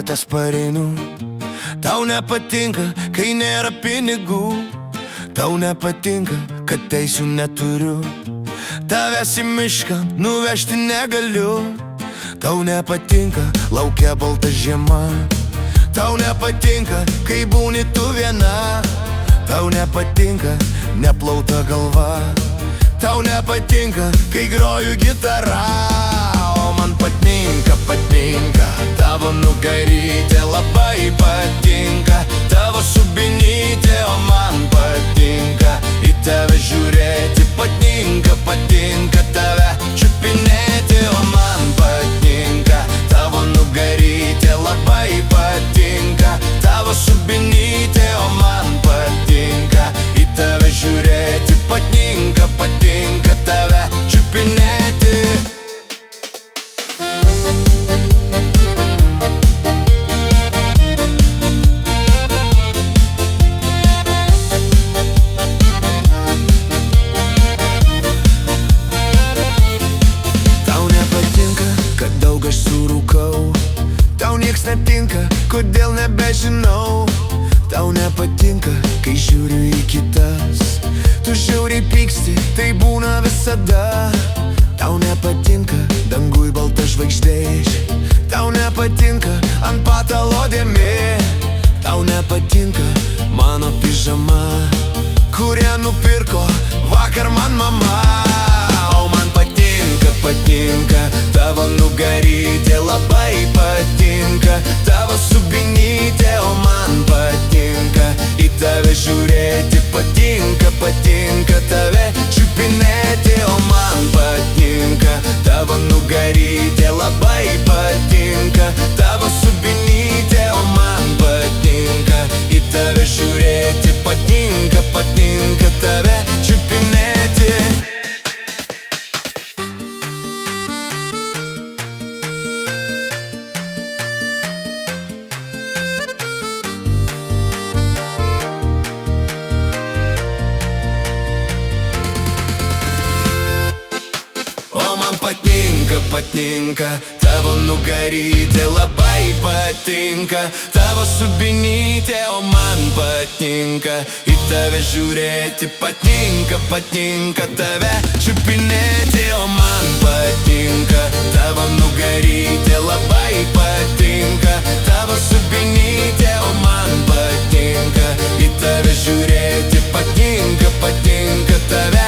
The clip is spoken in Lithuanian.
girtas pareinu. Tau nepatinka, kai nėra pinigų. Tau nepatinka, kad teisių neturiu. Tavęs į mišką nuvežti negaliu. Tau nepatinka, laukia balta žiema. Tau nepatinka, kai būni tu viena. Tau nepatinka, neplauta galva. Tau nepatinka, kai groju gitara. O man patinka, patinka tavo nugarytė, labai patinka tavo subinytė. O man patinka į tave žiūrėti, patinka, patinka tave čiupinėti. O man patinka tavo nugarytė, labai patinka tavo subinytė. O man patinka į tave žiūrėti, patinka, patinka tave čiupinėti. Tau nieks netinka, kodėl nebežinau. Tau nepatinka, kai žiūriu į kitas. Tu žiauriai pyksti, tai būna visada. Tau nepatinka, danguj balta žvaigždė. Tau nepatinka, ant patalo dėmė. Tau nepatinka, mano pižama, kurią nupirko vakar man mama. O man patinka, patinka tavo nugarytė, labai patinka tavo subinytė. O man patinka į tave žiūrėti, patinka, patinka tave čiupinėti. O man patinka tavo nugarytė, labai patinka tavo subinytė. O man patinka į tave žiūrėti, patinka, patinka tave čiupinėti. Patinka, patinka tavo nugarytė, labai patinka tavo subinytė. O man patinka į tave žiūrėti, patinka, patinka tave čiupinėti. O man patinka tavo nugarytė, labai patinka tavo subinytė. O man patinka į tave žiūrėti, patinka, patinka tave